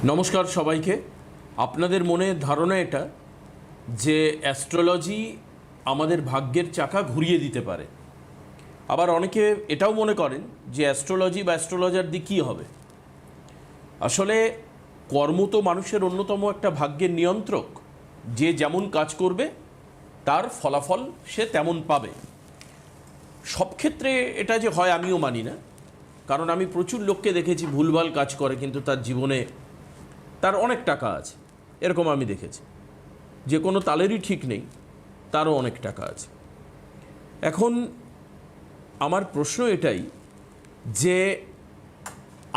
নমস্কার সবাইকে। আপনাদের মনে ধারণা এটা যে অ্যাস্ট্রোলজি আমাদের ভাগ্যের চাকা ঘুরিয়ে দিতে পারে। আবার অনেকে এটাও মনে করেন যে অ্যাস্ট্রোলজি বা অ্যাস্ট্রোলজার দিয়ে কী হবে। আসলে কর্ম তো মানুষের অন্যতম একটা ভাগ্যের নিয়ন্ত্রক। যে যেমন কাজ করবে তার ফলাফল সে তেমন পাবে। সব ক্ষেত্রে এটা যে হয় আমিও মানি না, কারণ আমি প্রচুর লোককে দেখেছি ভুলভাল কাজ করে কিন্তু তার জীবনে তার অনেক টাকা আছে, এরকম আমি দেখেছি। যে কোনো তালেরই ঠিক নেই, তারও অনেক টাকা আছে। এখন আমার প্রশ্ন এটাই যে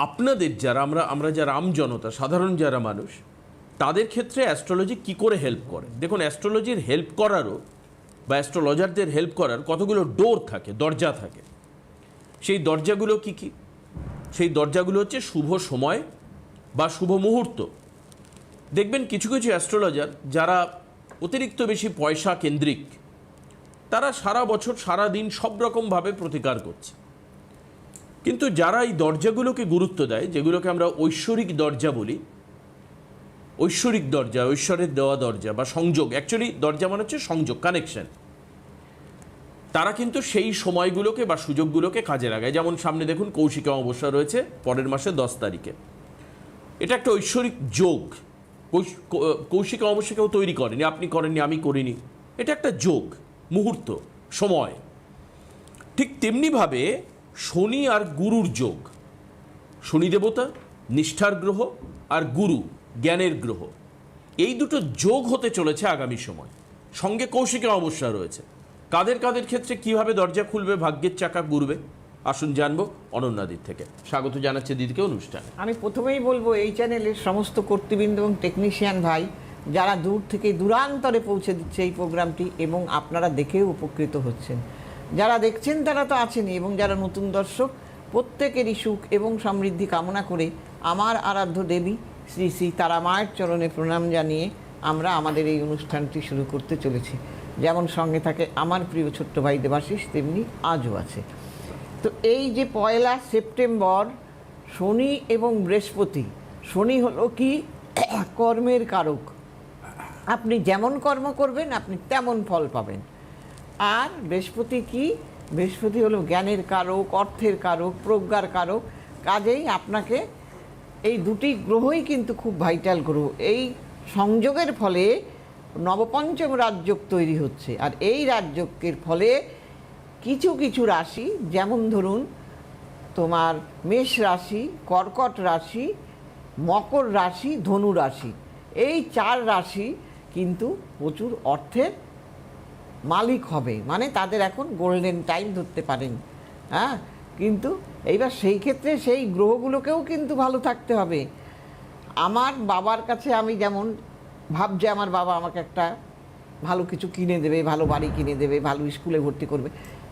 আপনাদের যারা আমরা যারা আমজনতা, সাধারণ যারা মানুষ, তাদের ক্ষেত্রে অ্যাস্ট্রোলজি কি করে হেল্প করে। দেখুন, অ্যাস্ট্রোলজির হেল্প করারও বা অ্যাস্ট্রোলজারদের হেল্প করার কতগুলো ডোর থাকে, দরজা থাকে। সেই দরজাগুলো কি কি? সেই দরজাগুলো হচ্ছে শুভ সময় বা শুভ মুহূর্ত। দেখবেন কিছু কিছু অ্যাস্ট্রোলজার যারা অতিরিক্ত বেশি পয়সা কেন্দ্রিক, তারা সারা বছর সারা দিন সব রকমভাবে প্রতিকার করছে। কিন্তু যারা এই দরজাগুলোকে গুরুত্ব দেয়, যেগুলোকে আমরা ঐশ্বরিক দরজা বলি, ঐশ্বরিক দরজা, ঐশ্বরের দেওয়া দরজা বা সংযোগ, অ্যাকচুয়ালি দরজা মানে হচ্ছে সংযোগ, কানেকশন, তারা কিন্তু সেই সময়গুলোকে বা সুযোগগুলোকে কাজে লাগায়। যেমন সামনে দেখুন কৌশিক অমাবস্যা রয়েছে পরের মাসে 10 তারিখে। এটা একটা ঐশ্বরিক যোগ। কৌশিক অমাবস্যা কেউ তৈরি করেনি, আপনি করেননি, আমি করিনি। এটা একটা যোগ, মুহূর্ত, সময়। ঠিক তেমনিভাবে শনি আর গুরুর যোগ। শনি দেবতা নিষ্ঠার গ্রহ, আর গুরু জ্ঞানের গ্রহ। এই দুটো যোগ হতে চলেছে আগামী সময়। সঙ্গে কৌশিক অমাবস্যা রয়েছে। কাদের কাদের ক্ষেত্রে কিভাবে দরজা খুলবে, ভাগ্যের চাকা ঘুরবে, আসুন জানবো অনন্যাদির থেকে। স্বাগত জানাচ্ছে দিদিকে অনুষ্ঠানে। আমি প্রথমেই বলবো এই চ্যানেলের সমস্ত কর্তৃবৃন্দ এবং টেকনিশিয়ান ভাই যারা দূর থেকে দূরান্তরে পৌঁছে দিচ্ছে এই প্রোগ্রামটি, এবং আপনারা দেখেও উপকৃত হচ্ছেন। যারা দেখছেন তারা তো আছেনই, এবং যারা নতুন দর্শক প্রত্যেকেরই সুখ এবং সমৃদ্ধি কামনা করে আমার আরাধ্য দেবী শ্রী শ্রী তারা মায়ের চরণে প্রণাম জানিয়ে আমরা আমাদের এই অনুষ্ঠানটি শুরু করতে চলেছি। যেমন সঙ্গে থাকে আমার প্রিয় ছোট্ট ভাই দেবাশিস, তেমনি আজও আছে। তো এই যে 1 সেপ্টেম্বর শনি এবং বৃহস্পতি, শনি হলো কি কর্মের কারক। আপনি যেমন কর্ম করবেন আপনি তেমন ফল পাবেন। আর বৃহস্পতি কি? বৃহস্পতি হলো জ্ঞানের কারক, অর্থের কারক, প্রজ্ঞার কারক। কাজেই আপনাকে এই দুটি গ্রহই কিন্তু খুব ভাইটাল গ্রহ। এই সংযোগের ফলে নবপঞ্চম রাজযোগ তৈরি হচ্ছে। আর এই রাজযোগের ফলে কিছু কিছু রাশি, যেমন ধরুন তোমার মেষ রাশি, কর্কট রাশি, মকর রাশি, ধনু রাশি, এই 4 রাশি কিন্তু প্রচুর অর্থের মালিক হবে। মানে তাদের এখন গোল্ডেন টাইম ধরতে পারেন। হ্যাঁ, কিন্তু এইবার সেই ক্ষেত্রে সেই গ্রহগুলোকেও কিন্তু ভালো থাকতে হবে। আমার বাবার কাছে আমি যেমন ভাবছি আমার বাবা আমাকে একটা ভালো কিছু কিনে দেবে, ভালো বাড়ি কিনে দেবে, ভালো স্কুলে ভর্তি করবে,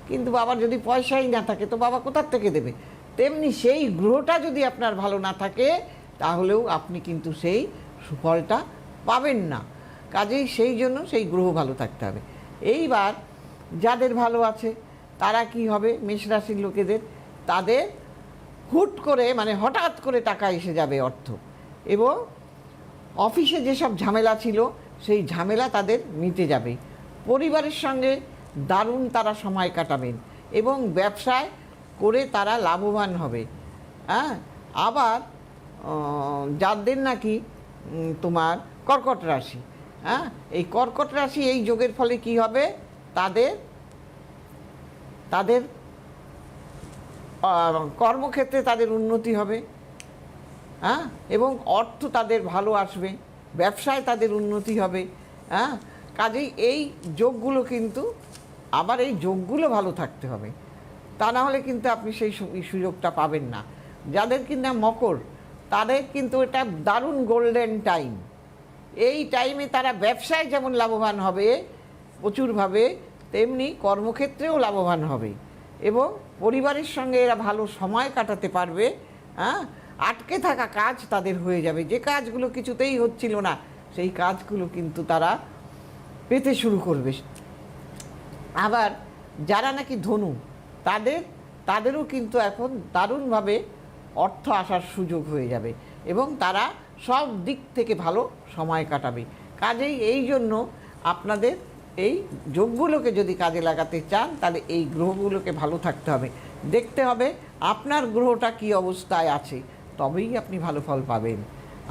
কিন্তু বাবার যদি পয়সাই না থাকে তো বাবা কোথার থেকে দেবে? তেমনি সেই গ্রহটা যদি আপনার ভালো না থাকে তাহলেও আপনি কিন্তু সেই সুফলটা পাবেন না। কাজেই সেই জন্য সেই গ্রহ ভালো থাকতে হবে। এইবার যাদের ভালো আছে তারা কি হবে? মেষ রাশির লোকেদের, তাদের হুট করে মানে হঠাৎ করে টাকা এসে যাবে, অর্থ, এবং অফিসে যেসব ঝামেলা ছিল সেই ঝামেলা তাদের মিটে যাবে। পরিবারের সঙ্গে দারুণ তারা সময় কাটাবেন এবং ব্যবসায় করে তারা লাভবান হবে। হ্যাঁ, আবার যাদের নাকি তোমার কর্কট রাশি, হ্যাঁ, এই কর্কট রাশি এই যোগের ফলে কি হবে? তাদের তাদের কর্মক্ষেত্রে তাদের উন্নতি হবে। হ্যাঁ, এবং অর্থ তাদের ভালো আসবে, ব্যবসায় তাদের উন্নতি হবে। হ্যাঁ, কাজেই এই যোগগুলো কিন্তু, আবার এই যোগগুলো ভালো থাকতে হবে, তা না হলে কিন্তু আপনি সেই সুযোগটা পাবেন না। যাদের কিনা মকর, তাদের কিন্তু এটা দারুণ গোল্ডেন টাইম। এই টাইমে তারা ব্যবসায় যেমন লাভবান হবে প্রচুরভাবে, তেমনি কর্মক্ষেত্রেও লাভবান হবে এবং পরিবারের সঙ্গে এরা ভালো সময় কাটাতে পারবে। হ্যাঁ, আটকে থাকা কাজ তাদের হয়ে যাবে। যে কাজগুলো কিছুতেই হচ্ছিল না সেই কাজগুলো কিন্তু তারা পেতে শুরু করবে। আবার যারা নাকি ধনু, তাদেরও কিন্তু এখন দারুণভাবে অর্থ আসার সুযোগ হয়ে যাবে এবং তারা সব দিক থেকে ভালো সময় কাটাবে। কাজেই এই জন্য আপনাদের এই যোগগুলোকে যদি কাজে লাগাতে চান তাহলে এই গ্রহগুলোকে ভালো থাকতে হবে, দেখতে হবে আপনার গ্রহটা কি অবস্থায় আছে, তবেই আপনি ভালো ফল পাবেন,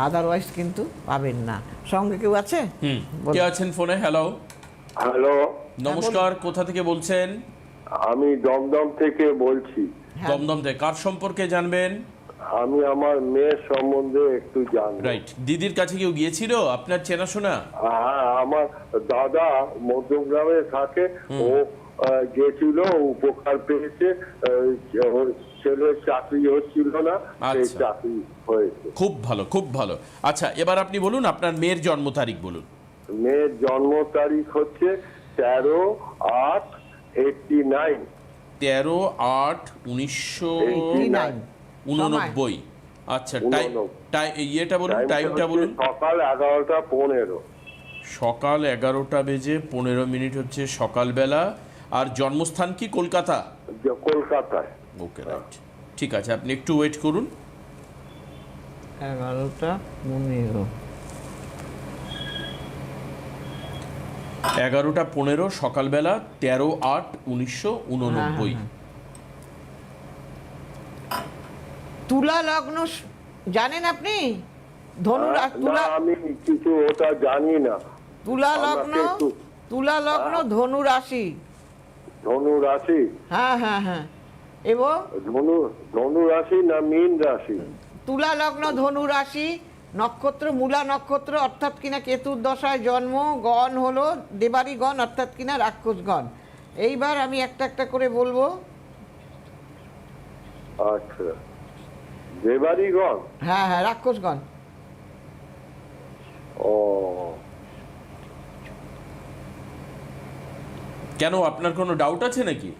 আদারওয়াইজ কিন্তু পাবেন না। সঙ্গে কেউ আছে? কে আছেন ফোনে? হ্যালো, হ্যালো, নমস্কার, কোথা থেকে বলছেন? আমি দমদম থেকে বলছি। হ্যাঁ। দমদম থেকে কার সম্পর্কে জানবেন? আমি আমার মেয়ের সম্বন্ধে একটু জানবো। রাইট, দিদির কাছে কেউ গিয়েছিল আপনার চেনাশোনা? হ্যাঁ, আমার দাদা মধ্যগ্রামে থাকে, ও গেছিল, উপকার পেয়েছে, ওর ছেলের চাকরি হচ্ছিল না, সেই আচ্ছা। চাকরি হয়েছে। খুব ভালো, খুব ভালো। আচ্ছা, এবার আপনি বলুন আপনার মেয়ের জন্ম তারিখ বলুন। মেয়ের জন্ম তারিখ হচ্ছে 13/8/89। 13/8/1989। আচ্ছা, ইয়েটা বলুন, টাইমটা বলুন। সকাল 11:15। সকাল 11টা বেজে 15 মিনিট হচ্ছে সকালবেলা। আর জন্মস্থান কি কলকাতা? কলকাতায়। ওকে, রাইট, ঠিক আছে, আপনি একটু ওয়েট করুন। 11:15 11:15 সকালবেলা, 13/8/1989। তুলা লগ্ন জানেন আপনি? না, আমি কিছু ওটা জানি না। তুলা লগ্ন, আমাকে একটু- তুলা লগ্ন, ধনু রাশি। ধনু রাশি? হ্যাঁ হ্যাঁ হ্যাঁ। এবং ধনু রাশি না মীন রাশি? তুলা লগ্ন, ধনু রাশি, নক্ষত্র মূলা নক্ষত্র, অর্থাৎ কিনা কেতুর দশায় জন্ম, গণ হলো দেবারি গণ, অর্থাৎ কিনা রাক্ষস গণ। এইবার আমি একটা একটা করে বলবো। আচ্ছা, দেবারিগণ। হ্যাঁ হ্যাঁ, রাক্ষসগণ। ও, কেন, আপনার কোনো ডাউট আছে নাকি?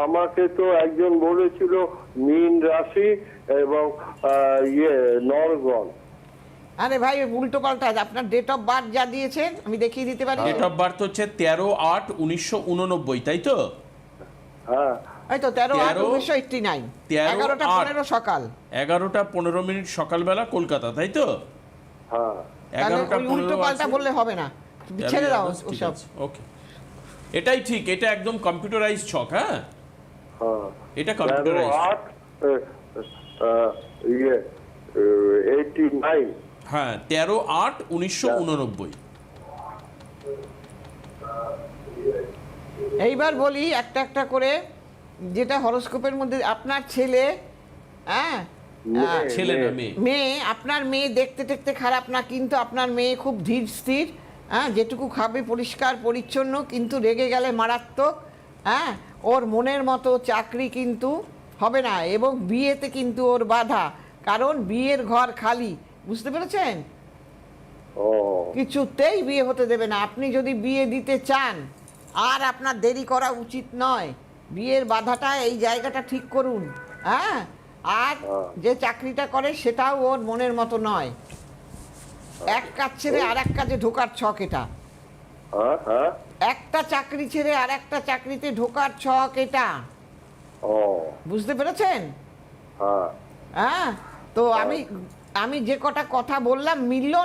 আমাকে তো একজন বলেছিল মীন রাশি এবং নরগণ। আরে ভাই, উল্টো পাল্টা, আপনার ডেট অফ বার্থ যা দিয়েছেন আমি দেখিয়ে দিতে পারি। ডেট অফ বার্থ হচ্ছে 13/8/1989, তাই তো? হ্যাঁ, এই তো 13/8/1989, 11:15 সকাল। 11:15 মিনিট সকালবেলা কলকাতা, তাই তো? হ্যাঁ। তাহলে ওই উল্টো পাল্টা 11:15 বললে হবে না, ছেড়ে দাও ওসব। ওকে, এটাই ঠিক, এটা একদম কম্পিউটারাইজ ছক। হ্যাঁ, হ্যাঁ, এটা কম্পিউটারাইজ। 89। হ্যাঁ, 13/8/1989। এইবার বলি একটা একটা করে, যেটা হরোস্কোপের মধ্যে আপনার ছেলে, হ্যাঁ ছেলে না মেয়ে? মেয়ে, আপনার মেয়ে দেখতে দেখতে খারাপ না, কিন্তু আপনার মেয়ে খুব ধীর স্থির, হ্যাঁ, যেটুকু খাবে পরিষ্কার পরিচ্ছন্ন, কিন্তু রেগে গেলে মারাত্মক। হ্যাঁ, ওর মনের মতো চাকরি কিন্তু হবে না, এবং বিয়েতে কিন্তু ওর বাধা, কারণ বিয়ের ঘর খালি, বুঝতে পেরেছেন? ও, কিছুতেই বিয়ে হতে দেবে না। আপনি যদি বিয়ে দিতে চান, আর আপনার দেরি করা উচিত নয়, বিয়ের বাধাটা, এই জায়গাটা ঠিক করুন। হ্যাঁ, আর যে চাকরিটা করে সেটাও ওর মনের মতো নয়, এক কাজ ছেড়ে আর এক কাজে ঢোকার ছক এটা। হ্যাঁ, হ্যাঁ। একটা চাকরি ছেড়ে আর একটা চাকরিতে ঢোকার ছক এটা, ও, বুঝতে পেরেছেন? হ্যাঁ। হ্যাঁ, তো আমি যে কটা কথা বললাম, মিললো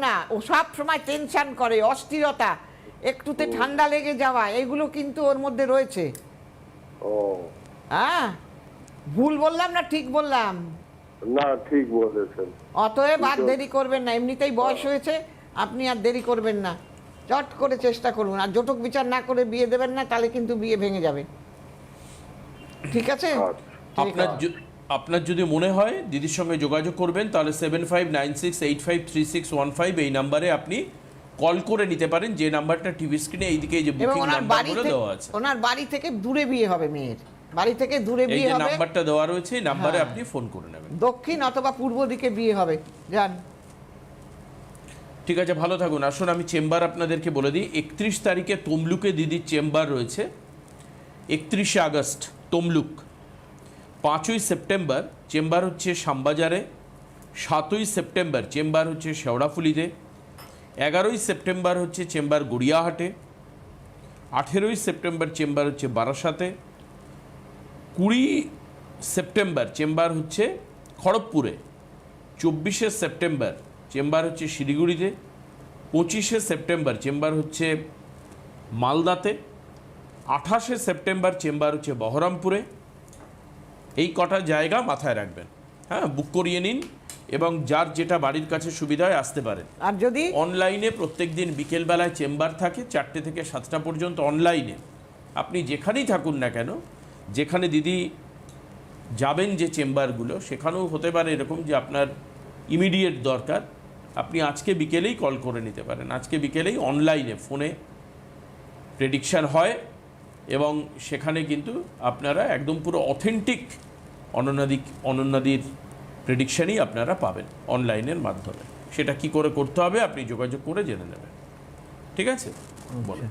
না, ও সব সময় টেনশন করে, অস্থিরতা, একটুতে ঠান্ডা লেগে যাওয়া, এগুলো কিন্তু ওর মধ্যে রয়েছে। ও, হ্যাঁ, ভুল বললাম না ঠিক বললাম? না, ঠিক বলেছেন। অতএব আর দেরি করবেন না, এমনিতেই বয়স হয়েছে, আপনি আর দেরি করবেন না, চট করে চেষ্টা করুন, আর জটক বিচার না করে বিয়ে দেবেন না, তাহলে কিন্তু বিয়ে ভেঙে যাবে। ঠিক আছে? আপনার যদি মনে হয় দিদির সঙ্গে যোগাযোগ করবেন, তাহলে 7596853615 এই নাম্বারে আপনি কল করে নিতে পারেন, যে নাম্বারটা টিভি স্ক্রিনে এইদিকে যে এবং বুকিং ওনার নাম্বার বাড়ি বলে দেওয়া আছে, ওনার বাড়ি থেকে দূরে বিয়ে হবে, মেয়ের বাড়ি থেকে দূরে এই বিয়ে যে হবে, নাম্বারটা দেওয়া রয়েছে এই নাম্বারে হ্যাঁ। আপনি ফোন করে নেবেন। দক্ষিণ অথবা পূর্ব দিকে বিয়ে হবে, যান। ঠিক আছে, ভালো থাকুন। আসুন আমি চেম্বার আপনাদেরকে বলে দিই। 31 তারিখে তমলুকে দিদির চেম্বার রয়েছে, 31শে আগস্ট তমলুক। 5ই সেপ্টেম্বর চেম্বার হচ্ছে শ্যামবাজারে, 7ই সেপ্টেম্বর চেম্বার হচ্ছে শেওড়াফুলিতে, 11ই সেপ্টেম্বর হচ্ছে চেম্বার গড়িয়াহাটে, 18ই সেপ্টেম্বর চেম্বার হচ্ছে বারাসাতে, 20 সেপ্টেম্বর চেম্বার হচ্ছে খড়গপুরে, 24শে সেপ্টেম্বর চেম্বার হচ্ছে শিলিগুড়িতে, 25শে সেপ্টেম্বর চেম্বার হচ্ছে মালদাতে, 28শে সেপ্টেম্বর চেম্বার হচ্ছে বহরমপুরে। এই কটা জায়গা মাথায় রাখবেন, হ্যাঁ, বুক করিয়ে নিন এবং যার যেটা বাড়ির কাছে সুবিধা হয় আসতে পারেন। আর যদি অনলাইনে প্রত্যেক দিন বিকেলবেলায় চেম্বার থাকে 4টে থেকে 7টা পর্যন্ত অনলাইনে। আপনি যেখানেই থাকুন না কেন, যেখানে দিদি যাবেন যে চেম্বারগুলো, সেখানেও হতে পারে এরকম যে আপনার ইমিডিয়েট দরকার, আপনি আজকে বিকেলেই কল করে নিতে পারেন। আজকে বিকেলেই অনলাইনে ফোনে প্রেডিকশান হয় এবং সেখানে কিন্তু আপনারা একদম পুরো অথেন্টিক অনন্যাদির প্রেডিকশানই আপনারা পাবেন অনলাইনের মাধ্যমে। সেটা কি করে করতে হবে আপনি যোগাযোগ করে জেনে নেবেন, ঠিক আছে? বলেন।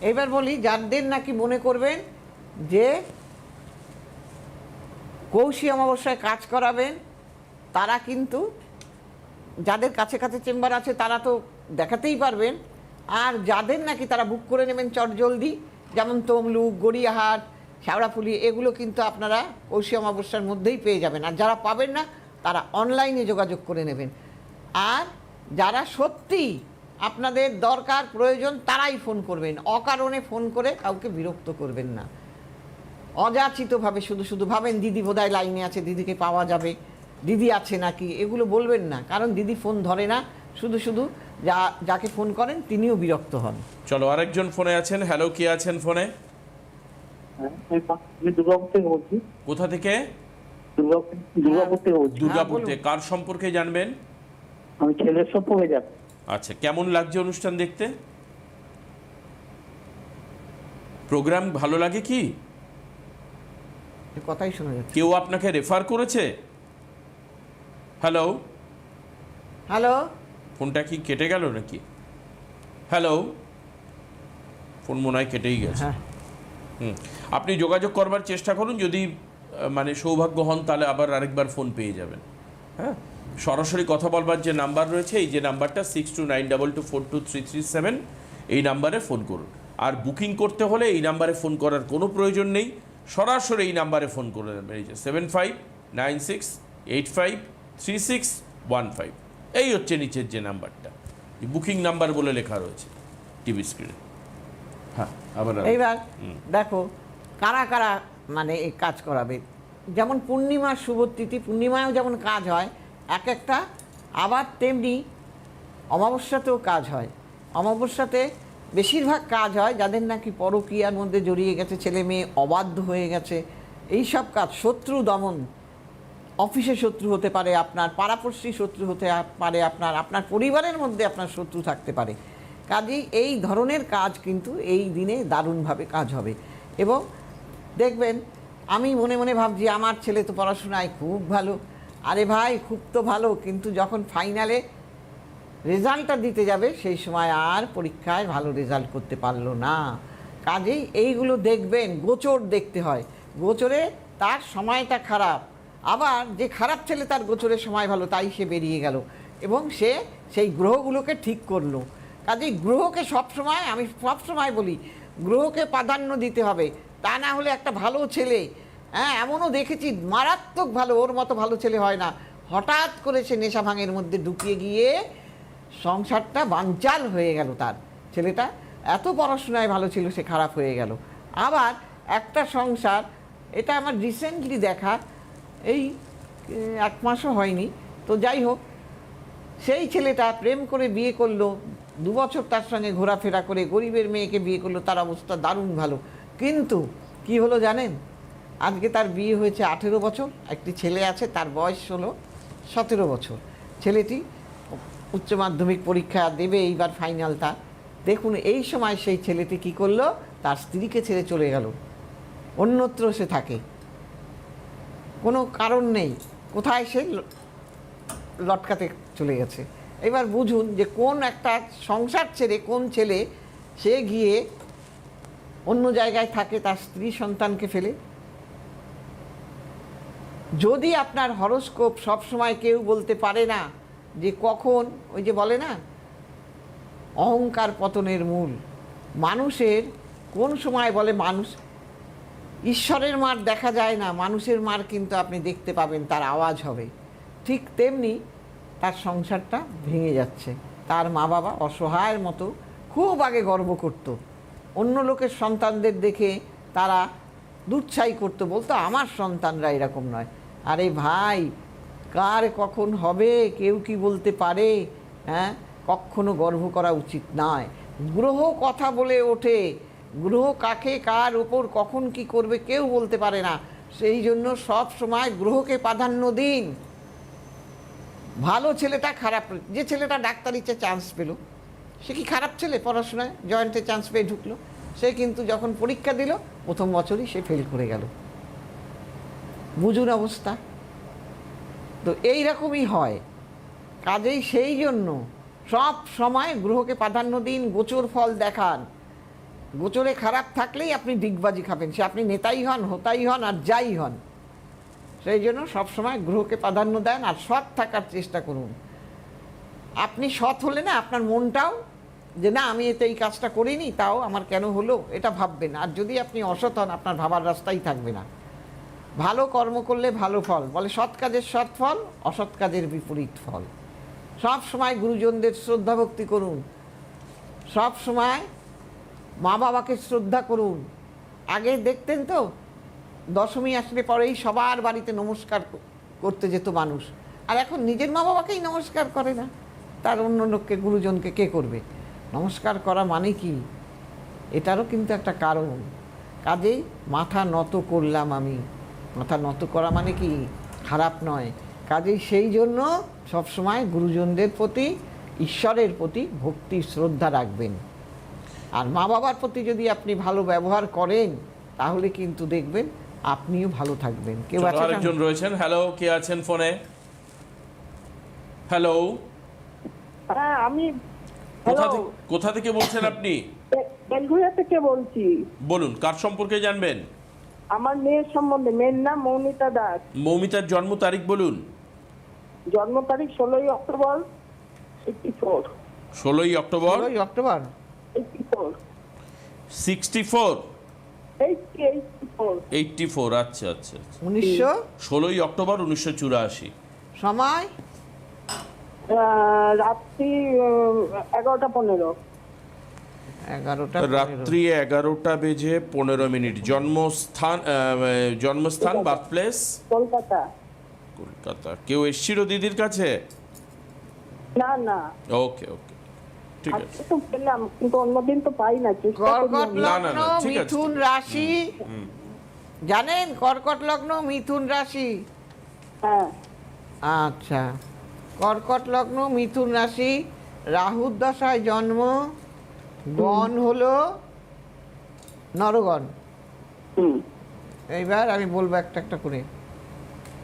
এবার বলি, যাদের নাকি মনে করবেন যে কৌশী অমাবস্যায় কাজ করাবেন, তারা কিন্তু, যাদের কাছে কাছে চেম্বার আছে তারা তো দেখাতেই পারবেন, আর যাদের নাকি তারা বুক করে নেবেন চটজলদি, যেমন তমলুক, গড়িয়াহাট, শেওড়াফুলি, এগুলো কিন্তু আপনারা কৌশী অমাবস্যার মধ্যেই পেয়ে যাবেন। আর যারা পাবেন না তারা অনলাইনে যোগাযোগ করে নেবেন। আর যারা সত্যি আপনাদের দরকার প্রয়োজন তারাই ফোন করবেন, অকারণে ফোন করে কাউকে বিরক্ত করবেন না। অযাচিতভাবে শুধু শুধু ভাবেন দিদি বোধহয় লাইনে আছে, দিদিকে পাওয়া যাবে, দিদি আছে নাকি, এগুলো বলবেন না, কারণ দিদি ফোন ধরে না। শুধু শুধু যাকে ফোন করেন তিনিও বিরক্ত হন। চলো, আরেকজন ফোনে আছেন। হ্যালো, কে আছেন ফোনে? আমি দুর্গাপুর থেকে বলছি। কোথা থেকে? দুর্গাপুর থেকে বলছি। দুর্গাপুর বলুন। থেকে। কার সম্পর্কে জানবেন? আমি ছেলের সম্পর্কে যাচ্ছি। আচ্ছা, কেমন লাগছে অনুষ্ঠান দেখতে? প্রোগ্রাম ভালো লাগে কি? কথাই শোনা যাচ্ছে। কেউ আপনাকে রেফার করেছে? হ্যালো, হ্যালো, ফোনটা কি কেটে গেল নাকি? হ্যালো, ফোন মনে হয় কেটেই গেছে। হ্যাঁ, আপনি যোগাযোগ করবার চেষ্টা করুন, যদি মানে সৌভাগ্য হন তাহলে আবার আরেকবার ফোন পেয়ে যাবেন। হ্যাঁ, সরাসরি কথা বলবার যে নাম্বার রয়েছে, এই যে নাম্বারটা 6292242337, এই নাম্বারে ফোন করুন। আর বুকিং করতে হলে এই নাম্বারে ফোন করার কোনো প্রয়োজন নেই, সরাসরি এই নাম্বারে ফোন করে নেবেন। এই যে 7596853615, এই হচ্ছে নিচের যে নাম্বারটা, বুকিং নাম্বার বলে লেখা রয়েছে টিভি স্ক্রিনে। হ্যাঁ, আবার এইবার দেখো কারা কারা মানে এই কাজ করাবে। যেমন পূর্ণিমার শুভ তিথি, পূর্ণিমায়ও যেমন কাজ হয় এক একটা, আবার তেমনি অমাবস্যাতেও কাজ হয়। অমাবস্যাতে বেশিরভাগ কাজ হয় যাদের নাকি পরকীয়ার মধ্যে জড়িয়ে গেছে, ছেলে মেয়ে অবাধ্য হয়ে গেছে, এই সব কাজ, শত্রু দমন, অফিসে শত্রু হতে পারে আপনার, পাড়াপড়শি শত্রু হতে পারে আপনার, আপনার পরিবারের মধ্যে আপনার শত্রু থাকতে পারে। কাজেই এই ধরনের কাজ কিন্তু এই দিনে দারুণভাবে কাজ হবে। এবং দেখবেন, আমি মনে মনে ভাবছি আমার ছেলে তো পড়াশোনায় খুব ভালো, আরে ভাই খুব তো ভালো, কিন্তু যখন ফাইনালে রেজাল্টটা দিতে যাবে সেই সময় আর পরীক্ষায় ভালো রেজাল্ট করতে পারলো না। কাজেই এইগুলো দেখবেন, গোচর দেখতে হয়, গোচরে তার সময়টা খারাপ, আবার যে খারাপ ছেলে তার গোচরের সময় ভালো, তাই সে বেরিয়ে গেল এবং সে সেই গ্রহগুলোকে ঠিক করলো। কাজেই গ্রহকে সবসময়, আমি সবসময় বলি, গ্রহকে প্রাধান্য দিতে হবে, তা না হলে একটা ভালো ছেলে, হ্যাঁ, এমনও দেখেছি মারাত্মক ভালো, ওর মতো ভালো ছেলে হয় না, হঠাৎ করে সে নেশা ভাঙের মধ্যে ঢুকিয়ে গিয়ে সংসারটা বানচাল হয়ে গেল। তার ছেলেটা এত পড়াশোনায় ভালো ছিল, সে খারাপ হয়ে গেল। আবার একটা সংসার, এটা আমার রিসেন্টলি দেখা, এই 1 মাসও হয়নি, তো যাই হোক, সেই ছেলেটা প্রেম করে বিয়ে করলো, 2 বছর তার সঙ্গে ঘোরাফেরা করে গরিবের মেয়েকে বিয়ে করলো, তার অবস্থা দারুণ ভালো। কিন্তু কি হলো জানেন, আজকে তার বিয়ে হয়েছে 18 বছর, একটি ছেলে আছে, তার বয়স হলো 17 বছর। ছেলেটি উচ্চ মাধ্যমিক পরীক্ষা দেবে, এইবার ফাইনালটা। দেখুন এই সময় সেই ছেলেটি কি করলো, তার স্ত্রীকে ছেড়ে চলে গেল, অন্যত্র সে থাকে, কোনো কারণ নেই, কোথায় সে লটকাতে চলে গেছে। এবার বুঝুন যে কোন একটা সংসার ছেড়ে কোন ছেলে সে গিয়ে অন্য জায়গায় থাকে তার স্ত্রী সন্তানকে ফেলে। যদি আপনার হরোস্কোপ সবসময় কেউ বলতে পারে না যে কখন, ওই যে বলে না অহংকার পতনের মূল, মানুষের কোন সময় বলে, মানুষ ঈশ্বরের মার দেখা যায় না, মানুষের মার কিন্তু আপনি দেখতে পাবেন, তার আওয়াজ হবে। ঠিক তেমনি তার সংসারটা ভেঙে যাচ্ছে। তার মা বাবা অসহায়ের মতো খুব আগে গর্ব করত, অন্য লোকের সন্তানদের দেখে তারা দুচ্ছাই করতো, বলতো আমার সন্তানরা এরকম নয়। আরে ভাই, কার কখন হবে কেউ কি বলতে পারে? হ্যাঁ, কখনো গর্ব করা উচিত নয়। গ্রহ কথা বলে ওঠে, গ্রহ কাকে কার ওপর কখন কি করবে কেউ বলতে পারে না। সেই জন্য সব সময় গ্রহকে প্রাধান্য দিন। ভালো ছেলেটা খারাপ, যে ছেলেটা ডাক্তারিতে চান্স পেল সে কি খারাপ ছেলে? পড়াশোনায় জয়েন্টে চান্স পেয়ে ঢুকলো, সে কিন্তু যখন পরীক্ষা দিল প্রথম বছরই সে ফেল করে গেল। বুঝুন অবস্থা। তো এই রকমই হয়। কাজেই সেই জন্য সব সময় গ্রহকে প্রাধান্য দিন, গোচর ফল দেখান। গোচরে খারাপ থাকলেই আপনি ডিগবাজি খাবেন, সে আপনি নেতাই হন, হোতাই হন আর যাই হন। সেই জন্য সবসময় গ্রহকে প্রাধান্য দেন আর সৎ থাকার চেষ্টা করুন। আপনি সৎ হলে না আপনার মনটাও যে না আমি এতে এই কাজটা করিনি তাও আমার কেন হলো এটা ভাববেন। আর যদি আপনি অসৎ হন আপনার ভাবার রাস্তাই থাকবে না। ভালো কর্ম করলে ভালো ফল, বলে সৎ কাজের সৎ ফল, অসৎ কাজের বিপরীত ফল। সব সময় গুরুজনদের শ্রদ্ধা ভক্তি করুন, সব সময় মা বাবাকে শ্রদ্ধা করুন। আগে দেখতেন তো দশমী আসলে পরেই সবার বাড়িতে নমস্কার করতে যেত মানুষ, আর এখন নিজের মা বাবাকেই নমস্কার করে না, তার অন্য লোককে গুরুজনকে কে করবে? নমস্কার করা মানে কি? এটারও কিন্তু একটা কারণ। কাজেই মাথা নত করলাম আমি, মাথা নত করা মানে কি খারাপ নয়। কাজেই সেই জন্য সবসময় গুরুজনদের প্রতি, ঈশ্বরের প্রতি ভক্তি শ্রদ্ধা রাখবেন। আর মা বাবার প্রতি যদি আপনি ভালো ব্যবহার করেন তাহলে কিন্তু দেখবেন আপনিও ভালো থাকবেন। কেউ চলো, আছেন? আরেকজন রয়েছেন। হ্যালো, কে আছেন ফোনে? হ্যালো, হ্যাঁ আমি কোথা থেকে বলছেন আপনি? বেলঘরিয়া থেকে বলছি। বলুন, কার সম্পর্কে জানবেন? আমার মেয়ের সম্বন্ধে। মেয়ের নাম মৌমিতা দাস। মৌমিতার জন্ম তারিখ বলুন। জন্ম তারিখ 16 অক্টোবর 84। 16ই অক্টোবর 16ই অক্টোবর 84। 64 84। 84। আচ্ছা আচ্ছা আচ্ছা। 1900। 16ই অক্টোবর 1984। সময় রাত্রি 11:15। 11টা রাত্রি 11টা বেজে 15 মিনিট। জন্মস্থান বার্থ প্লেস কলকাতা। কলকাতা। কেউ এসেছিল দিদির কাছে? না না, ওকে ওকে, ঠিক আছে। আজকে তো পেলাম কিন্তু অন্যদিন তো পাই না। চেষ্টা করি কর্কট আমি। না, না, লগ্ন, না, ঠিক আছে, মিথুন রাশি। জানেন কর্কট লগ্ন মিথুন রাশি? হ্যাঁ আচ্ছা, কর্কট লগ্ন মিথুন রাশি, রাহুর দশায় জন্ম, গণ হলো নরগণ। হুম। এইবার আমি বলবো একটা একটা করে।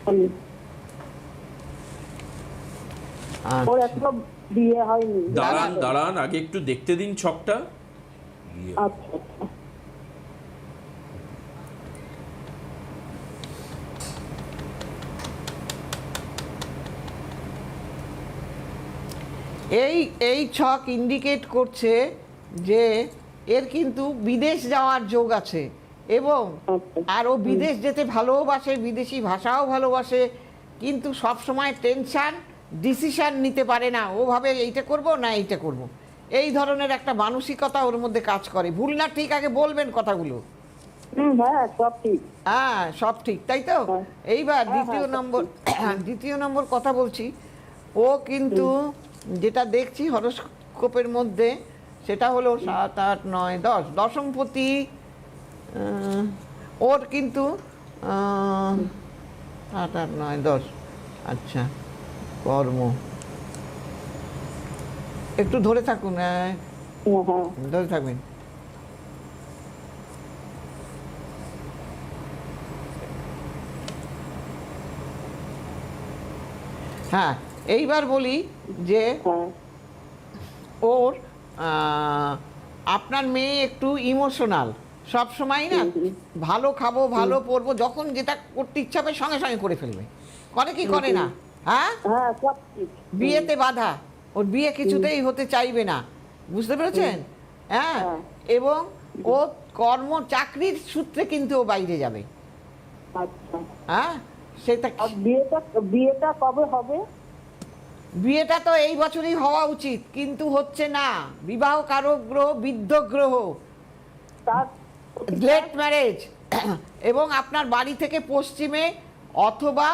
হুম। ওর আচ্ছা, এখনো বিয়ে হয়নি। দাঁড়ান দাঁড়ান, আগে একটু দেখতে দিন ছকটা। আচ্ছা আচ্ছা। এই এই ছক ইন্ডিকেট করছে যে এর কিন্তু বিদেশ যাওয়ার যোগ আছে, এবং আর ও বিদেশ যেতে ভালোবাসে, বিদেশি ভাষাও ভালোবাসে, কিন্তু সব সময় টেনশন, ডিসিশন নিতে পারে না। ও ভাবে এইটা করব না এইটা করব, এই ধরনের একটা মানসিকতা ওর মধ্যে কাজ করে। ভুল না ঠিক আগে বলবেন কথাগুলো। হ্যাঁ সব ঠিক। হ্যাঁ সব ঠিক, তাই তো? হ্যাঁ। এইবার হ্যাঁ, দ্বিতীয় সব নম্বর, দ্বিতীয় নম্বর কথা বলছি। ও কিন্তু যেটা দেখছি হরোস্কোপের মধ্যে সেটা হলো 7, 8, 9, 10 দশমপতি। ওর কিন্তু 7, 8, 9, 10। আচ্ছা, কর্ম একটু ধরে থাকুন, হ্যাঁ ধরে থাকবেন। হ্যাঁ, এইবার বলি যে হ্যাঁ। ওর আপনার মেয়ে একটু ইমোশনাল, সব সময় না ভালো খাবো ভালো পরবো, যখন যেটা করতে ইচ্ছা হবে সঙ্গে সঙ্গে করে ফেলবে। করে কি করে না? হ্যাঁ, হ্যাঁ সব ঠিক। বিয়েতে বাধা, ওর বিয়ে কিছুতেই হতে চাইবে না, বুঝতে পেরেছেন? হ্যাঁ, হ্যাঁ। এবং ও কর্ম চাকরির সূত্রে কিন্তু ও বাইরে যাবে। আচ্ছা। হ্যাঁ, সেটা আর বিয়েটা কবে হবে? বিয়েটা তো এই বছরই হওয়া উচিত, কিন্তু হচ্ছে না। বিবাহ কারক গ্রহ বৃদ্ধ গ্রহ, তার লেট ম্যারেজ, এবং আপনার বাড়ি থেকে পশ্চিমে অথবা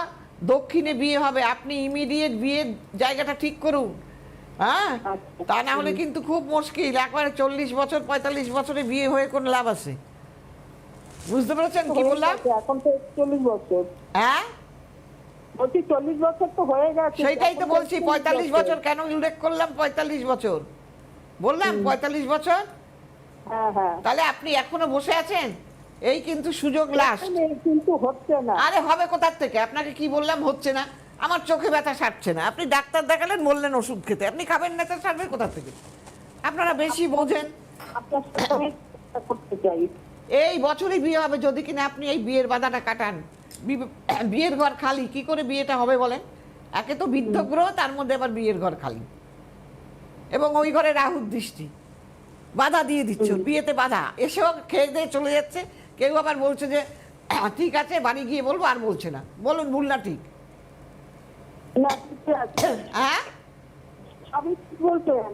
দক্ষিণে বিয়ে হবে। আপনি ইমিডিয়েট বিয়ের জায়গাটা ঠিক করুন, হ্যাঁ? আচ্ছা। তা না হলে কিন্তু খুব মুশকিল। একবারে 40 বছর 45 বছরে বিয়ে হয়ে কোনো লাভ আছে? বুঝতে পেরেছেন কি বললাম? এখন তো 41 বছর, হ্যাঁ, বলছি 40 বছর তো হয়ে গেছে। সেইটাই তো এখন বলছি। 45 বছর কেন উল্লেখ করলাম? 45 বছর বললাম, 45 বছর। হ্যাঁ হ্যাঁ, তাহলে আপনি এখনো বসে আছেন, এই কিন্তু সুযোগ লাস্ট। কিন্তু হচ্ছে না। আরে হবে কোথার থেকে? আপনাকে কি বললাম হচ্ছে না? আমার চোখে ব্যথা সারছে না, আপনি ডাক্তার দেখালেন, বললেন ওষুধ খেতে, আপনি খাবেন না, তো সারবে কোথা থেকে? আপনারা বেশি বোঝেন। আপনার সাথে আমি চেষ্টা করতে চাই। এই বছরই বিয়ে হবে যদি কিনা আপনি এই বিয়ের বাধাটা কাটান। বিয়ের ঘর খালি, কি করে বিয়েটা হবে বলেন? একে তো বৃদ্ধ গ্রহ, তার মধ্যে আবার বিয়ের ঘর খালি, এবং ওই ঘরে রাহুর দৃষ্টি, বাধা দিয়ে দিচ্ছে। বিয়েতে বাধা, এসেও খেয়ে দিয়ে চলে যাচ্ছে। কেউ আবার বলছে যে ঠিক আছে বাড়ি গিয়ে বলবো, আর বলছে না। বলুন ভুল না ঠিক? না, ঠিক আছে। হ্যাঁ, আপনি কি বলছেন?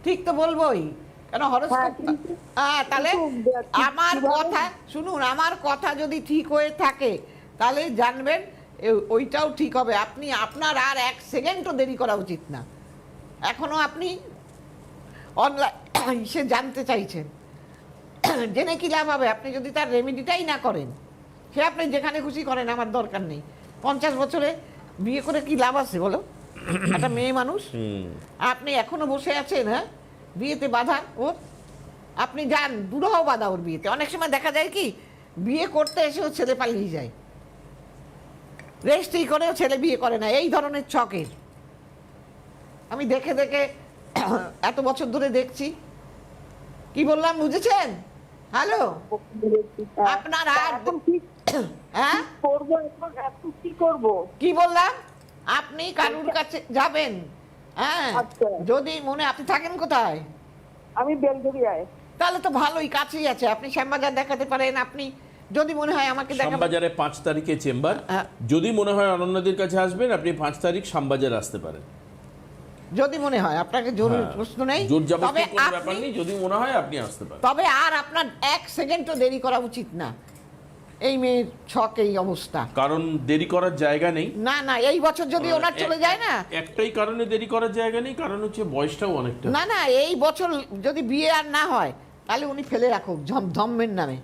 ঠিক তো বলবোই, কেন হরস্কোপ। হ্যাঁ, কিন্তু- হ্যাঁ, তাহলে আমার কথা শুনুন, আমার কথা যদি ঠিক হয়ে থাকে তাহলে জানবেন ওইটাও ঠিক হবে। আপনি আপনার আর 1 সেকেন্ডও দেরি করা উচিত না। এখনো আপনি অনলাইন সে জানতে চাইছেন, জেনে কি লাভ হবে? আপনি যদি তার রেমেডিটাই না করেন, সে আপনি যেখানে খুশি করেন, আমার দরকার নেই। 50 বছরে বিয়ে করে কি লাভ আছে বলো? একটা মেয়ে মানুষ, আপনি এখনো বসে আছেন, হ্যাঁ? বিয়েতে বাধা ওর, আপনি যান, দুরহ বাধা ওর বিয়েতে। অনেক সময় দেখা যায় কি, বিয়ে করতে এসেও ছেলে পালিয়ে যায়, রেজিস্ট্রি করেও ছেলে বিয়ে করে না। এই ধরনের ছকের আমি দেখে দেখে এত বছর ধরে দেখছি। কি বললাম বুঝেছেন? হ্যালো, আপনার আর এখন কি হ্যাঁ করবো? এখন কি করবো? কি বললাম? আপনি কারুর কাছে যাবেন, হ্যাঁ? আচ্ছা। যদি মনে, আপনি থাকেন কোথায়? আমি বেলঘরিয়ায়। তাহলে তো ভালোই, কাছেই আছে। আপনি শ্যামবাজার দেখাতে পারেন। আপনি যদি মনে হয় আমাকে দেখাবেন, শ্যামবাজারে 5 তারিখে চেম্বার। হ্যাঁ। যদি মনে হয় অনন্যাদির কাছে আসবেন, আপনি 5 তারিখ শ্যামবাজার আসতে পারেন। যদি মনে হয়, আপনাকে জোর হ্যাঁ। প্রশ্ন নেই। জোর তবে জবরদস্তির কোনো ব্যাপার আপনি, নেই, যদি মনে হয় আপনি আসতে পারেন। তবে আর আপনার 1 সেকেন্ডও দেরি করা উচিত না। এই মেয়ের ছক, এই অবস্থা। কারণ দেরি করার জায়গা নেই। না না, এই বছর যদি ওনার চলে যায় না, একটাই কারণে দেরি করার জায়গা নেই, কারণ হচ্ছে বয়সটাও অনেকটা। না না, এই বছর যদি বিয়ে আর না হয়, তাহলে উনি ফেলে রাখুক ধম্মের নামে।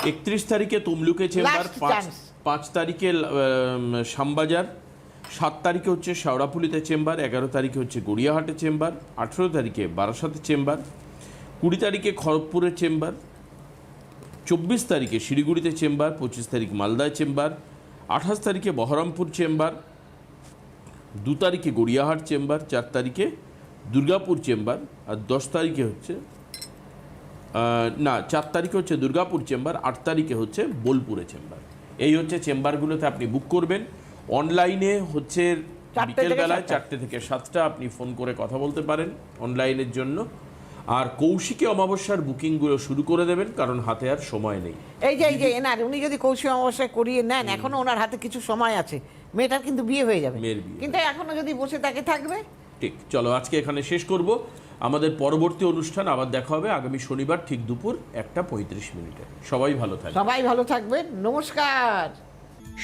31 তারিখে তমলুকে চেম্বার, Last chance। 5 তারিখে শ্যামবাজার, 7 তারিখে হচ্ছে শেওড়াফুলিতে চেম্বার, 11 তারিখে হচ্ছে গড়িয়াহাটে চেম্বার, 18 তারিখে বারাসাতে চেম্বার, 20 তারিখে খড়গপুরের চেম্বার, 24 তারিখে শিলিগুড়িতে চেম্বার, 25 তারিখ মালদায় চেম্বার, 28 তারিখে বহরমপুর চেম্বার, 2 তারিখে গড়িয়াহাট চেম্বার, 4 তারিখে দুর্গাপুর চেম্বার, আর 10 তারিখে হচ্ছে 4 তারিখে হচ্ছে দুর্গাপুর চেম্বার, 8 তারিখে হচ্ছে বোলপুরে চেম্বার। এই হচ্ছে চেম্বারগুলোতে আপনি বুক করবেন। অনলাইনে হচ্ছে 4টে থেকে বিকেলবেলায় 7টা। 4টে থেকে 7টা আপনি ফোন করে কথা বলতে পারেন অনলাইনের জন্য। আর কৌশিকী অমাবস্যার বুকিংগুলো শুরু করে দেবেন, কারণ হাতে আর সময় নেই। এই যে এনার, উনি যদি কৌশল অমাবস্যায় করিয়ে নেন, এখনো ওনার হাতে কিছু সময় আছে। মেয়েটার কিন্তু বিয়ে হয়ে যাবে, মেয়ের বিয়ে। কিন্তু এখনো যদি বসে থাকে থাকবে। ঠিক, চলো আজকে এখানে শেষ করব। আমাদের পরবর্তী অনুষ্ঠান আবার দেখা হবে আগামী শনিবার ঠিক দুপুর 1:35। সবাই ভালো থাকবেন। সবাই ভালো থাকবেন, নমস্কার।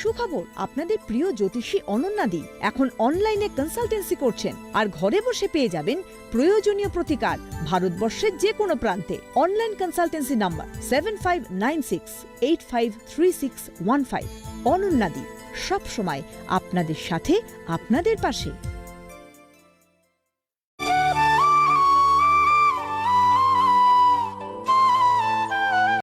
সুখবর, আপনাদের প্রিয় জ্যোতিষী অনন্যাদি এখন অনলাইনে কনসালটেন্সি করছেন, আর ঘরে বসে পেয়ে যাবেন প্রয়োজনীয় প্রতিকার ভারতবর্ষের যে কোনো প্রান্তে। Online consultancy number 7596853615। অনন্যাদি, সব সময় আপনাদের সাথে, আপনাদের পাশে।